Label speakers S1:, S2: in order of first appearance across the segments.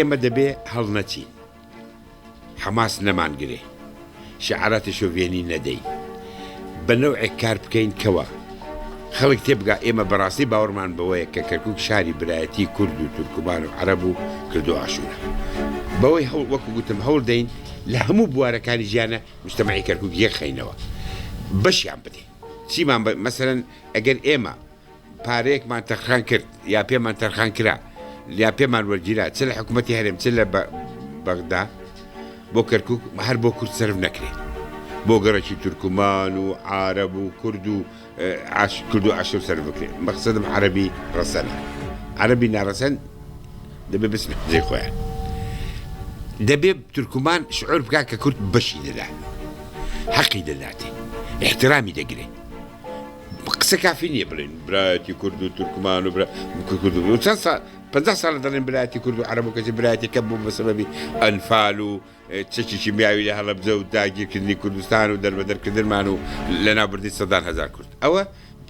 S1: ئێمە دەبێ هەڵنەچین حەماس نەمانگرێ شعاراتی شۆڤێنی نەدەین بە نەوعێک کار بکەین کەوە خەڵک تێبگا ئێمە بەڕاستی باوەڕمان بەوەیە کە کەرکووک شاری برایەتی کورد و تورکمان و عەرەب و کردو ئاشوورە بەوەی وەکو گوتم هەوڵ دەین لە هەموو بوارەکانی ژیانە مجتەمەعی کەرکووک یەکخەینەوە بەشیان بدەین چیمان مەسەلەن ئەگەر ئێمە پارەیەکمان تەرخان کرد یا پێمان تەرخان کرا یا پێمان وەرگیرا چ لە حکوومەتی هەرێم چ لە بەغدا بۆ کەرکووک هەر بۆ کورد سەرف نەکرێت بۆ گەڕێکی تورکمان و عارەب و کورد و عاشور سەرف بکرێت مەقسەدم عەرەبی ڕەسەنە عەرەبی ناڕەسەن دەبێ بسمە جێی خۆیان دەبێ تورکمان شعور بکات کە کورد بەشی دەدات حەقی دەداتێ احترامی دەگرێت قسە کافی نییە بڵێن برایەتی کورد و تورکمان و کورد و چەند ساڵ 50 ساڵ دەڵێن برایەتی کورد و عەرەب و کەسی برایەتی کەم بوو بەسەبەبی ئەنفال و چەکی میاوی لە هەڵەبجە و داگیرکردنی کوردستان و دەربەدەرکردنمان و لەناوبردی سەدان هەزار کورد ئەوە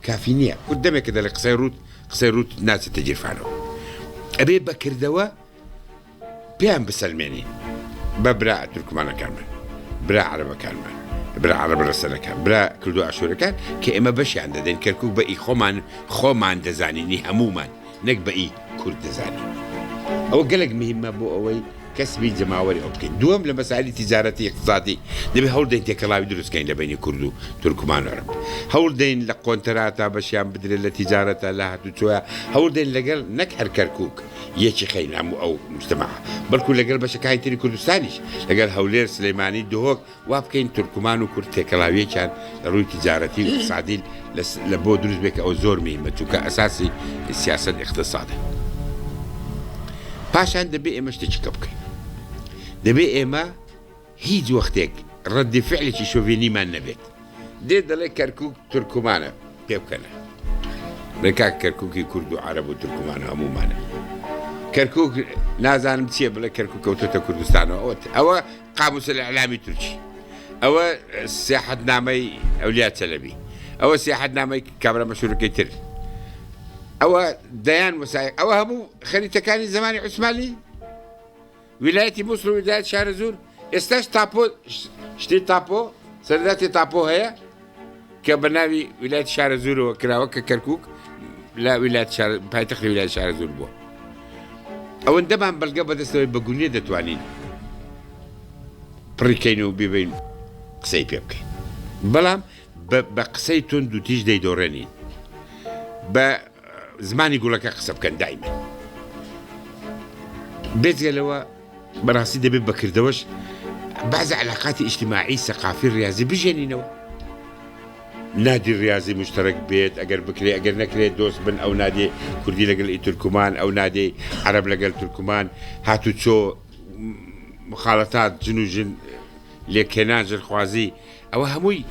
S1: کافی نییە کورد دەمێکە دەڵێ قسەی ڕوت ناچێتە گیرفانەوە ئەبێ بەکردەوە پێیان بسەلمێنین بە برا تورکمانەکانمان برا عەرەبەکانمان برا عەرەب ڕەسەنەکان برا کورد و ئاشوورەکان کە ئێمە بەشیان دەدەین کەرکووک بە ئی خۆمان دەزانینی هەمومان نەک بە ئی کورد دەزانین ئەوە گەلێک مهمە بۆ ئەوەی کەسبی جەماوەری ئەو بکەین دووەم لە مەسائلی تیجارەتی اقتصادی دەبێت هەوڵ دەین تێکەڵاوی دروستکەین لە بینی کورد و تورکمان و عەرەب هەوڵ دەین لە قۆنتراتە بەشیان بدرێت لە تیجارەتە لە هاتوچۆیە هەوڵ دەین لەگەڵ نەک هەر کەرکووک یەکی خەین هەموو ئەو مجتەمەع بەڵکو لەگەڵ بەشەکانی تری کوردستانیش لەگەڵ هەولێر سلەیمانی دهۆک وا بکەین تورکمان و کورد تێکەڵاویەکیان لە ڕووی تیجارەتی و اقتصادی لە بۆ دروست بێت کە ئەو زۆر مهمە چونکە ئەساسی سیاسەت اقتصادە پاشان دەبێ ئێمە شتێکی کە بکەین دەبێ ئێمە هیچ وەختێک ڕەدی فعلێکی شۆڤێنیمان نەبێت دێ دەڵێ کەرکووک تورکمانە پێ بکەنە بێکا کەرکووکی کورد و عەرەب و تورکمان هەمومانە کەرکووک نازانم چییە بڵێ کەرکووک کەوتۆتە کوردستانەوە ئەوە قاموسە ئیعلامی تورکی ئەوە سیاحەتنامەی ئەولیا چەلەبی ئەوە سیاحەتنامەی کابرا مەشهوورەکەی تر ئەوە دەیان وەسایق ئەوە هەموو خەریتەکانی زمانی عوسمانی ویلایەتی مووسڵ و ویلایەت شارەزور ئێستاش تاپۆ شتی تاپۆ سەرداتی تاپۆ هەیە کە بە ناوی ویلایەتی شارەزورەوە کراوە کە کەرکووک لە پایتەختی ویلایەتی شارەزور بووە ئەوەندەمان بەڵگە بەدەستەوەی بەگونێ دەتوانین پڕیکەین و بیبین قسەی پێ بکەین بەڵام بە قسەی تند و تیژ دەیدۆڕێنین بە زمانی گوڵەکە قسە بکەن دایمەن بێجگەلەوە بەڕاستی دەبێت بەکردەوەش بعض علاقاتی اجتماعی سەقافی ڕیاضی بژێنینەوە نادی ڕیاضی مشترک بێت ئەگەر بکرێت ئەگەر نەکرێت دۆست بن ئەو نادێ کوردی لەگەڵ ئی تورکمان ئەو نادێ عەرەب لەگەڵ تورکمان هاتوچۆ مخاڵەتات جن و ژن لێکێنان ژنخوازی ئەوە هەمووی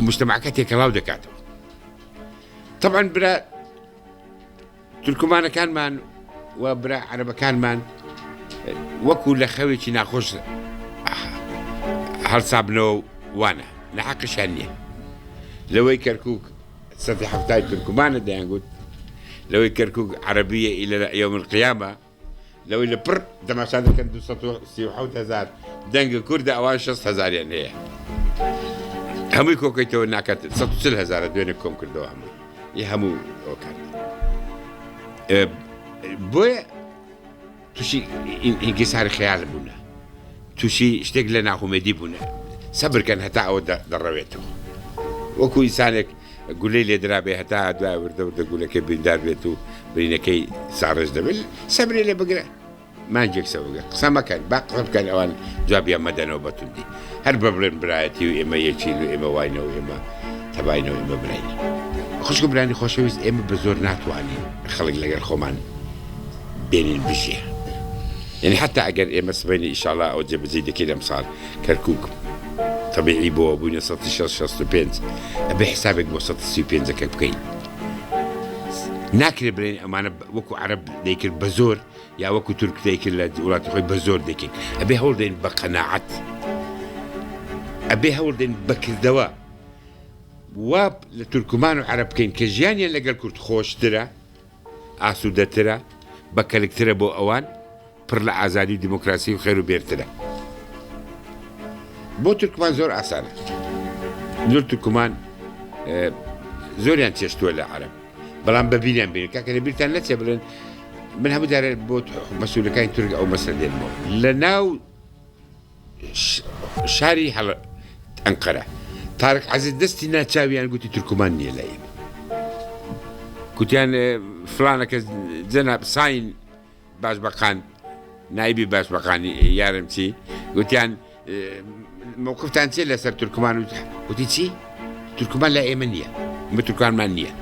S1: مجتەمەعەکە تێکەڵاو دەکاتەوە طبعا برا تورکمانەکانمان و برا عەرەبەکانمان وەکو لە خەوێکی ناخۆش هەڵسابنەوە وانە لە حەقیشیان نییە لەوەی کەرکووک سەدی هەفتای تورکمانە دەیانگوت لەوەی کەرکووک عەرەبیە ئیلە یەوم القیامە لەوەی لە پڕ دەماشا دەکەن 237,000 دەنگە کووردە ئەوان 60,000یان هەیە هەمووی کۆکەیتەوە ناکات 140,000 دوێنێ کۆم کردەوە هەموو ئەوکان بۆیە تووشی ئینکیساری خەیاڵ بوونە تووشی شتێک لە ناخومێدی بوونە سەبرکەن هەتا ئەوە دەڕەوێتەوە وەکو ئینسانێک گولەی لێدرابێ هەتا دوای وردە گولەکەی بریندار بێت و برینەکەی ساڕژ دەبێت سەبرێ لێ بگرە مانجێک سەوەگە قسە مەکەن با قسە بکەن ئەوان جوابیان مەدەنەوە بەتوندی هەر بە بڵێن برایەتی و ئێمە یەکین و ئێمە واینەوە ئێمە تەباینەوە ئێمە براین خوشک و برانی خۆشەویست ئێمە بە زۆر ناتوانین خەڵک لەگەڵ خۆمان بێنین بژێ یعنی حتا ئەگەر ئێمە سبەینی ئیشاڵڵا ئەو جێبەجێ دەکەین ئەمساڵ کەرکووک طبیعی بۆ بووینە 165 ئەبێ حسابێک بۆ 135ەکە بکەین ناکرێ برێن ئەمانە وەکو عەرەب دەیکرد بە زۆر یا وەکو تورک دەیکرد لە وڵاتی خۆی بە زۆر دەکەین ئەبێ هەوڵ دەین بە قەناعەت ئەبێ هەوڵ دەین بەکردەوە وا لە تورکمان و عەرەب بکەین کە ژیانیان لەگەڵ کورد خۆشترە ئاسوودەترە بەکەلکترە بۆ ئەوان پڕ لە ئازادی و دیموکراسی و خێر و بێرترە بۆ تورکمان زۆر ئاسانە زۆر تورکمان زۆریان چێشتووە لە عەرەب بەڵام بەبینیان بینن کاکە بیرتان نەچێ بڵێن من هەموو دارێ بۆ مەسئولەکانی تورک ئەو مەسەلە دێنمەوە لە ناو شاری ئەنقەرە تارق عەزیز دەستی ناچاویان گوتی تورکمان نییە لە ئێمە گوتیان فلانە کەس جەناب ساین باشبەقان نایبی باشبەقانی یارم چی گوتیان موقفتان چێ لەسەر تورکمان وتی چی تورکمان لە ئێمە نییە مە تورکانمان نییە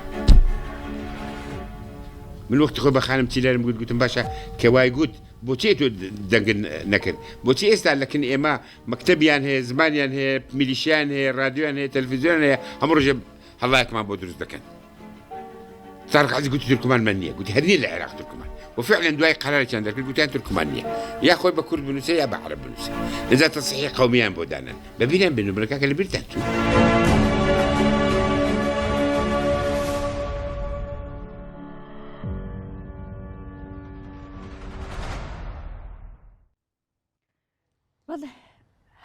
S1: من وەختی خۆی بەخانم چی لەرم گوتم باشە کەوای گوت بۆچی تۆ دەنگن نەکرد بۆچی ئێستا لەکن ئێمە مەکتەبیان هەیە زمانیان هەیە میلیشیان هەیە رادیۆیان هەیە تەلەڤیزیۆن هەیە هەموو ڕۆژێ هەڵایەکمان بۆ دروست دەکەن تارق عەزیز گوتی تورکمانمان نییە گوتی هەر نییە لە عێراق تورکمان وفعلا دوای قەرارێکیان دەکرد گوتیان تورکمان نییە یا خۆی بە کورد بنووسێ یا بە عەرەب بنووسێ لەجا تەصحیحی قەومیان بۆ دانن بەبینیان بێنن بڵێ کاکە لەبیرتان چوو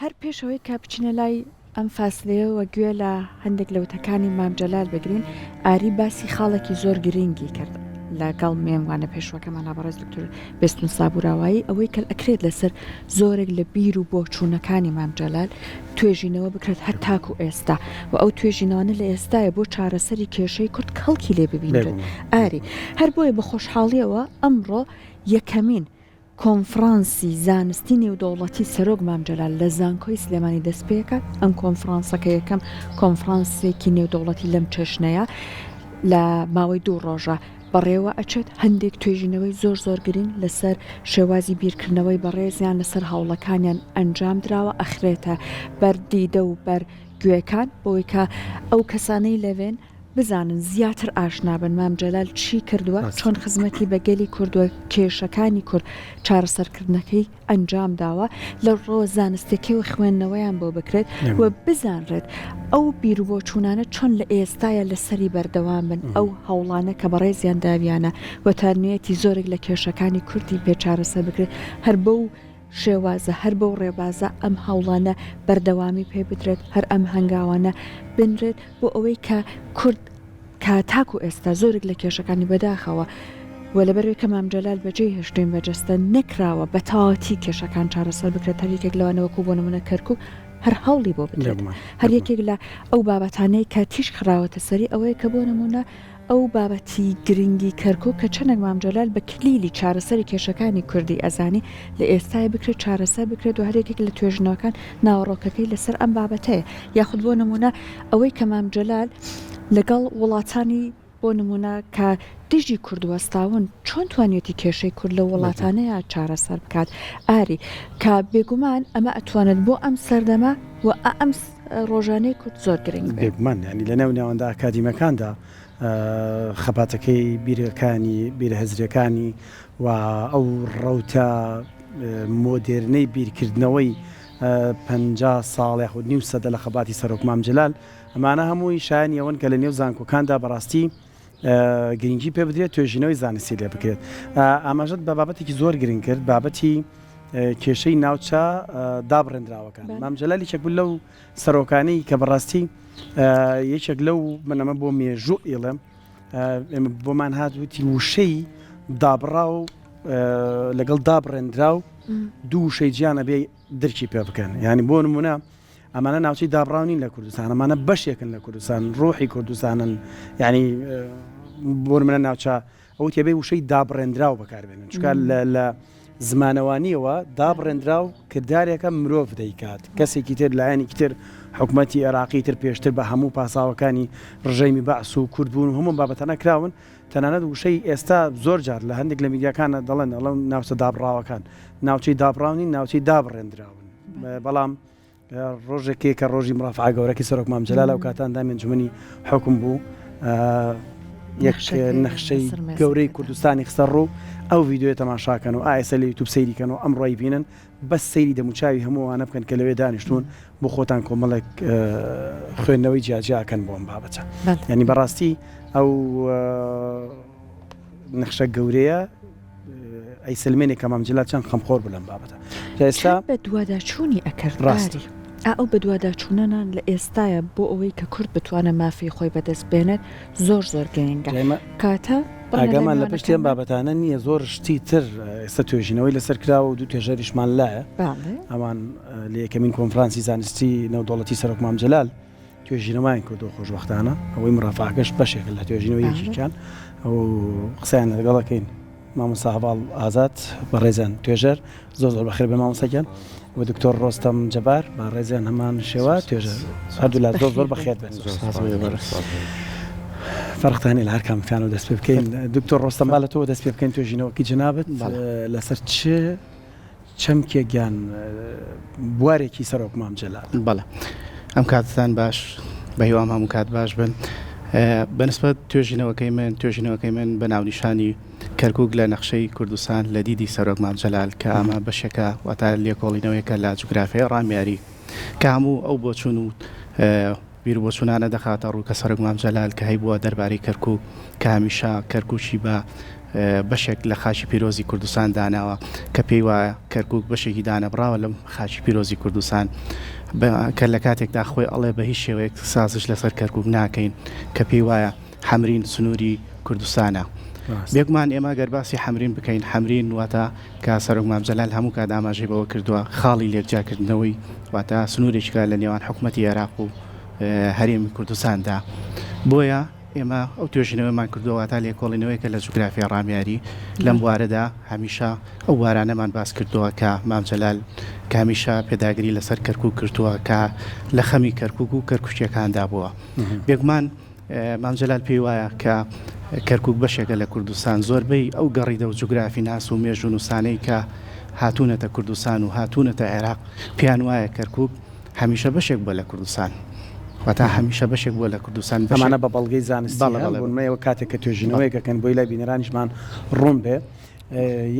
S2: هەر پێشەوەی کە بچینە لای ئەم فاسلەیەوە گوێ لە هەندێک لەوتەکانی مام جەلال بگرین ئاری باسی خاڵێکی زۆر گرنگی کرد لەگەڵ میێنوانە پێشوەکەمان نابڕێز دکتۆر بێستون سابوراوایی ئەوەی کە ئەکرێت لەسەر زۆرێک لە بیر و بۆچوونەکانی مام جەلال توێژینەوە بکرێت هەر تاکو ئێستا و ئەو توێژینەوەنە لە ئێستاە بۆ چارەسەری کێشەی کورد کەڵکی لێ ببینێت ئاری هەر بۆیە بە خۆشحاڵیەوە ئەمڕۆ یەکەمین کۆنفرانسی زانستی نێودەوڵەتی سەرۆک مام جەلال لە زانکۆی سلێمانی دەست پێکات ئەم کۆنفرانسەکە یەکەم کۆنفرانسێکی نێودەوڵەتی لەم چێشنەیە لە ماوەی 2 ڕۆژە بەڕێوە ئەچێت هەندێک توێژینەوەی زۆر گرنگ لەسەر شێوازی بیرکردنەوەی بەڕێزیان لەسەر هەوڵەکانیان ئەنجام درراوە ئەخرێتە بەردیدە و بەر گوێکان بۆی کە ئەو کەسانەی لەوێن بزانن زیاتر ئاشنابن مام جەلال چی کردووە چۆن خزمەتی بەگەلی کوردووە کێشەکانی کورد چارەسەرکردنەکەی ئەنجام داوە لە ڕۆ زانستێکەوە خوێندنەوەیان بۆ بکرێت و بزانرێت ئەو بیربۆ چوونانە چۆن لە ئێستاە لەسەری بەردەوام بن ئەو هەوڵانە کە بەڕێزیان داویانە وەتانوێتی زۆرێک لە کێشەکانی کوردی پێ چارەسەر بکرێت هەر بەو شێوازە هەر بەو ڕێبازە ئەم هەوڵانە بەردەوامی پێ بدرێت هەر ئەم هەنگاوانە بنرێت بۆ ئەوەی کە کورد کە تاکو ئێستا زۆرێک لە کێشەکانی بەداخەوە و لەبەروەی کە مام جەلال بەجێ هێشتوین بەجەستە نەکراوە بە تەواوەتی کێشەکان چارەسەر بکرێت هەر یەکێک لەوانەوەکو بۆ نمونە کەرکوو هەر هەوڵی بۆ بدرێت هەر یەکێک لە ئەو بابەتانەی کە تیش خراوەتە سەری ئەوەیە کە بۆ نمونە ئەو بابەتی گرنگی کەرکوو کە چەندێک مام جەلال بە کلیلی چارەسەری کێشەکانی کوردی ئەزانی لە ئێستای بکرێت چارەسەر بکرێت و هەرێکێک لە توێژنەوەکان ناوەڕۆکەکەی لەسەر ئەم بابەتەیە یاخود بۆ نمونە ئەوەی کە مام جەلال لەگەڵ وڵاتانی بۆ نمونە کە دژی کوردوەستاون چۆن توانێتی کێشەی کورد لە وڵاتانەیە چارەسەر بکات ئاری کە بێگومان ئەمە ئەتوانێت بۆ ئەم سەردەما و ئەم ڕۆژانەی کورد زۆر گرنگ
S3: بێگومان ینی لە نێو نێوەندا ئاکادیمەکاندا خەباتەکەی بیرەکانی بیرە هەزرەکانی و ئەو ڕەوتە مۆدرنەی بیرکردنەوەی 50 ساڵ یاخود نیو سەدە لە خەباتی سەرۆک مام جەلال ئەمانە هەمووی شایان ئەوەن کە لە نێو زانکۆکاندا بەڕاستی گرنگی پێ بدرێت توێژینەوەی زانستی لێ بکرێت ئاماژەت بە بابەتێکی زۆر گرنگ کرد بابەتی کێشەی ناوچە دابڕێنراوەکان مام جەلالی یەک بوو لەو سەرۆکانەی کە بەڕاستی یەکێک لەو منەمە بۆ مێژوو ئێڵێم ئێمە بۆمان هاتووتی وشەی دابڕا و لەگەڵ دابڕێنرا و دوو وشەی گیانە بێ درکی پێ بکەن ینی بۆ نمونە ئەمانە ناوچەی دابڕاونین لە کوردستان ئەمانە بەشێکن لە کوردستان ڕۆحی کوردستانن ینی بۆ منە ناوچە ئەو تێبێ وشەی دابڕێنراو بەکاربێنن چکار لە زمانەوانیەوە دابڕێنرا و کردارێکە مرۆڤ دەیکات کەسێکی تر لایەنێکی تر حکوومەتی عێراقی تر پێشتر بە هەموو پاساوەکانی ڕژەیمی بەعس و کوردبوون و هەموو بابەتانە کراون تەنانەت وشەی ئێستا زۆر جار لە هەندێک لە میدیاکانە دەڵێن ئەڵەن ناوچە دابڕاوەکان ناوچەی دابڕاونی ناوچەی دابڕێنراون بەڵام ڕۆژێکی کە ڕۆژی مرافعە گەورەی سەرۆک مام جەلال و کاتاندا مێنجمەنی حکم بوو یەک نەخشەی گەورەی کوردستانی خسە ڕوو ئەو ڤیددیۆی تەماشاکەن و ئایسە لە یوتیوب سەیریکەن و ئەمڕۆی بینن بەس سەیری دەموچاوی هەمووانە بکەن کە لەوێ دانیشتون بۆ خۆتان کۆمەڵێک خوێندنەوەی جیاجیاکەن بۆ ئەم بابەتە ینی بەڕاستی ئەو نەخشە گەورەیە ئەیسلمێنێک کە مامجلات چەند خەمخۆر بلەم بابەتە ئێستا
S2: بە دوواداچوونی ئەکرد
S3: ڕاستە.
S2: ئەو بە دوواداچوونەنان لە ئێستاە بۆ ئەوەی کە کورد بتوانە مافی خۆی بەدەست بێنێت زۆر گرنگە کاتە
S3: ئاگامان لە پشتیان بابەتانە نییە زۆر شتی تر ئێستا توێژینەوەی لەسەر کراوە و دوو توێژەریشمان لایە ئەمان لە یەکەمین کۆنفرانسی زانستی نێودوڵەتی سەرۆک مامجلال توێژینەوەیان کردو خۆشبەختانە ئەوەی مرافعەکەش بەشێک لە توێژینەوەی یەکیان ئەو قسەیان لەگەڵەکەین مامۆستا هەواڵ ئازاد بە ڕێزان توێژەر زۆر بەخێر بە مامۆستاکان و دکتۆر ڕۆستەم جەبار بە ڕێزیان هەمان شێوە توێژەر هەردوو لا زۆر بەخێر بێن فەرقتانی لە هەر کامتان و دەست پێ بکەین دکتۆر ڕۆستەم با لە تۆ دەست پێ بکەین توێژینەوەکی جنابەت لەسەر چەمکێکیان بوارێکی سەرۆک مامجلال
S4: بەڵێ ئەم کاتتان باش بە هیوام هەموو کات باش بن بەنسبەت توێژینەوەکەی من بە ناونیشانی کەرکووک لە نەخشەی کوردستان لە دیدی سەرۆک مامجلال کە ئەمە بەشێکە واتە لێکۆڵینەوەیەکە لە جوگرافیای ڕامیاری کە هەموو ئەو بۆچوون و بیر بۆچوونانە دەخاتە ڕوو کە سەرۆک مامجلال کە هەیبووە دەربارەی کەرکووک کە هەمیشە کەرکووکی بە بەشێک لە خاچی پیرۆزی کوردستان داناوە کە پێی وایە کەرکووک بەشێکی دانەبراوە لەم خاچی پیرۆزی کوردستان کە لە کاتێکدا خۆی ئەڵێ بە هیچ شێوەیەک سازش لەسەر کەرکووک ناکەین کە پێی وایە حەمرین سنووری کوردستانە بێگومان ئێمە گەرباسی حەمرین بکەین حەمرین واتە کە سەرۆک مامجلال هەموو کات ئاماژەی بەوە کردووە خاڵی لێکجاکردنەوەی واتە سنوورێکە لە نێوان حکوومەتی عێراق و هەرێمی کوردستاندا بۆیە ئێمە ئەو توێژینەوەمان کردووە تا لێکۆڵینەوەیکە لە جوگرافیای ڕامیاری لەم بوارەدا هەمیشە ئەو وارانەمان باس کردووە کە مامجلال کامیشە پێداگری لەسەر کەرکووک کردووە کە لە خەمی کەرکووک و کەرکووچیەکاندا بووە بێگومان مامجلال پێی وایە کە کەرکووک بەشێکە لە کوردستان زۆربەی ئەو گەڕیدە و جوگرافی ناس و مێژ و نووسانەی کە هاتوونەتە کوردستان و هاتوونەتە عێراق پیان وایە کەرکووک هەمیشە بەشێک بووە لە کوردستان وتا هەمیشە بەشێک بووە لە کوردستان
S3: ئەمانە بە بەڵگەی زانستیەوە کاتێک کە توێژینەوەیکەکەن بۆی لای بینەرانیشمان ڕوون بێ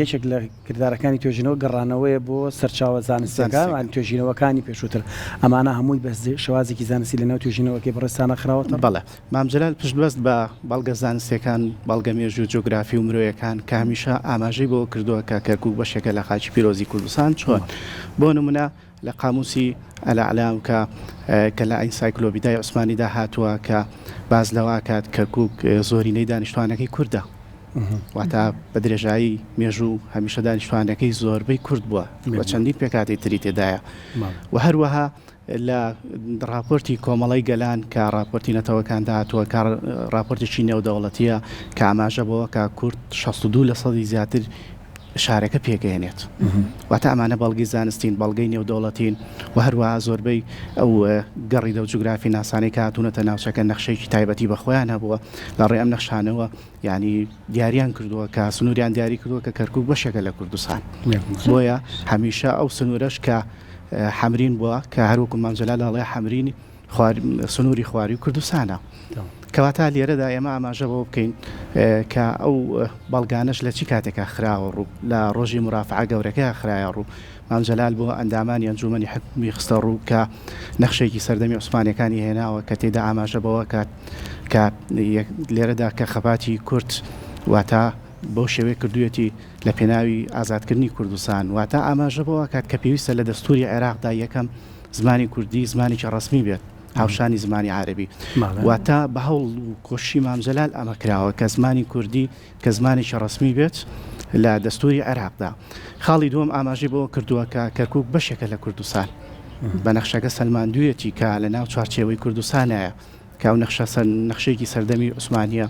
S3: یەکێک لە کردارەکانی توێژینەوە گەڕانەوەیە بۆ سەرچاوە زانستیەکان توێژینەوەکانی پێشووتر ئەمانە هەمووی بە شێوازێکی زانستی لەناو توێژینەوەکەی بەڕێستانە خراوەتە
S4: بەڵێ مامجلال پشتبەست بە بەڵگە زانستیەکان بەڵگە مێژ و جۆگرافی و مرۆیەکان کە هەمیشە ئاماژەی بۆ کردووە کە کەرکووک بەشێکە لە خاچی پیرۆزی کوردستان چۆن بۆ نمونە لە قاموسی ئەلعلام کە لە ئەنسایکلۆپیدای عوسمانیدا هاتووە کە باز لەوە کات کەرکووک زۆرینەی دانیشتوانەکەی کووردە واتە بە درێژایی مێژوو هەمیشە دانیشتوانەکەی زۆربەی کورد بووە بە چەندین پێکاتی تری تێدایە و هەروەها لە راپۆرتی کۆمەڵی گەلان کە راپۆرتی نەتەوەکاندا هاتووە کە راپۆرتێکی نێودەوڵەتیە کە ئاماژە بەوە کە کورد 62% زیاتر شارەکە پێگەێنێت واتە ئەمانە بەڵگی زانستین بەڵگەی نێودەوڵەتین و هەروەها زۆربەی ئەو گەڕیدە و جوگرافی ناسانەی کە هاتوونەتە ناوچەکە نەخشەیەکی تایبەتی بەخۆیان هەبووە لە ڕێ ئەم نەخشانەوە ینی دیاریان کردووە کە سنووریان دیاری کردووە کە کەرکووک بەشێکە لە کوردستان بۆیە هەمیشە ئەو سنوورەش کە حەمرین بووە کە هەروەکو مامجلال ئەڵێ حەمرینی سنووری خواری کوردستانە کەواتە لێرەدا ئێمە ئاماژە بۆ بکەین کە ئەو بەڵگانش لە چی کاتێکە خراوە ڕوو لە ڕۆژی مرافعە گەورەکە خراە ڕوو مامجلال بۆ ئەندامانی ئەنجومەنی حکومی خستە ڕوو کە نەخشێکی سەردەمی عوسمانیەکانی هێناوە کە تێدا ئاماژە بەوە کە لێرەدا کە خەباتی کورد واتە بەو شێوەیە کردوێتی لە پێناوی ئازادکردنی کوردستان واتە ئاماژە بەوە کات کە پێویستە لە دەستوری عێراقدا یەکەم زمانی کوردی زمانێکی ڕسمی بێت هاوشانی زمانی عربی واتە بە هەوڵ و کۆشی مامجلال ئەمە کراوە کە زمانی کوردی کە زمانێکی ڕسمی بێت لە دەستوری عێراقدا خاڵی دووەم ئاماژەی بەوە کردووە کە کەرکووک بەشێکە لە کوردستان بە نەخشەکە سەلماندوویەتی کە لە ناو چوارچێوەی کوردستانایە کە ئەو نەخشەیەکی سەردەمی عوسمانیە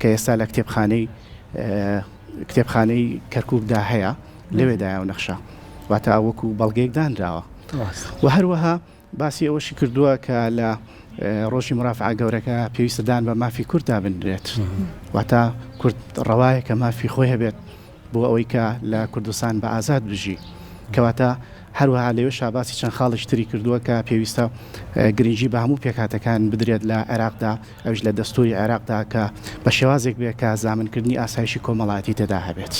S4: کە ئێستا لە کتێبخانەی کەرکووکدا هەیە لەوێدایە و نەخشە واتە وەکو بەڵگەیەک دانراوە و هەروەها باسی ئەوەشی کردووە کە لە ڕۆژی مرافعە گەورەکە پێویستەدان بە مافی کورددا بنرێت واتە کورد ڕەوایە کە مافی خۆی هەبێت بۆ ئەوەی کە لە کوردستان بە ئازاد بژی کەواتە هەروەها لەوێ باسی چەند خاڵش تری کردووە کە پێویستە گرنگی بە هەموو پێکاتەکان بدرێت لە عێراقدا ئەوش لە دەستوری عێراقدا کە بە شێوازێک بێت کە زامنکردنی ئاسایشی کۆمەڵاتی تێدا هەبێت.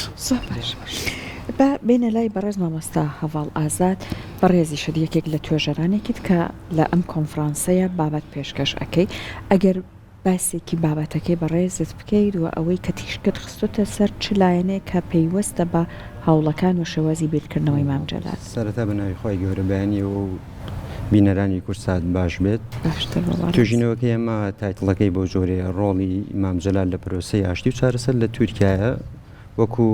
S2: بینە لای بەڕێز مامۆستا هەواڵ ئازاد بەڕێزی شدیەکێک لە توێژەرانێکیت کە لە ئەم کۆنفرانسەیە بابەت پێشکەش ئەەکەی ئەگەر باسێکی بابەتەکەی بەڕێزت بکەیت و ئەوەی کە تیشکت خستۆتە سەر چ لایەنەیە کە پەیوەستە بە هەوڵەکان و شێوازی بیرکردنەوەی مام جەلال.
S5: سەرەتا بەناوی خۆی گەورە بەیانی و بینەرانی کورسات باش بێت. توێژینەوەکە ئێمە تایتڵەکەی بۆ جۆرێ ڕۆڵی مام جەلال لە پرۆسەی ئاشتی و چارەسەر لە تورکایە وەکو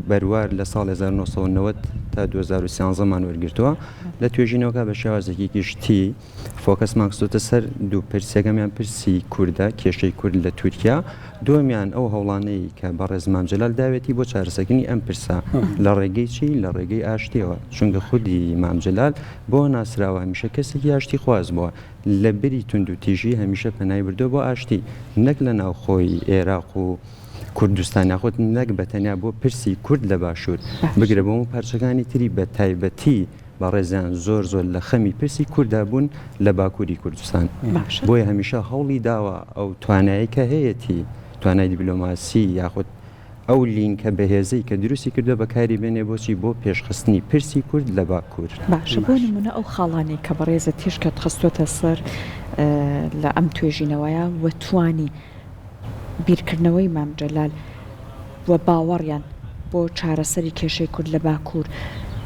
S5: بەروار لە ساڵ 1990 تا 2013مان وەرگرتووە لە توێژینەوەکە بە شێوازێکی گشتی فۆکەسمان خستۆتە سەر دوو پرسیەکەمیان پرسی کووردە کێشەی کورد لە تورکیا، دومیان ئەو هەوڵانەی کە بەڕێز مام جەلال داوێتی بۆ چارەسەرکردنی ئەم پرسە لە ڕێگەی چی لە ڕێگەی ئاشتیەوە، چونکە خودی مام جەلال بۆ ناسراوە هەمیشە کەسێکی ئاشتی خواز بووە لە بری تونند و تیژی هەمیشە پەنای بردو بۆ ئاشتی نەک لە ناوخۆی عێراق و کوردستان یاخود نەک بەتەنیا بۆ پرسی کورد لە باشوور بگرە بۆ پارچەکانی تری بە تایبەتی بەڕێزیان زۆر زۆر لە خەمی پرسی کووردا بوون لە باکووری کوردستان. بۆیە هەمیشە هەوڵی داوە ئەو تواناییکە هەیەی توانای دیبلۆماسی یاخود ئەو لینکە بەهێزەی کە دروستی کردو بەکاری بێنێ بۆچی بۆ پێشخستنی پرسی کورد لە باکوور.
S2: باشە بۆ نمونە ئەو خاڵانی کە بەڕێزە تیشکت خستۆتە سەر لە ئەم توێژینەوەیە وە توانی بیرکردنەوەی مام جەلال وە باوەڕیان بۆ چارەسەری کێشەی کورد لە باکوور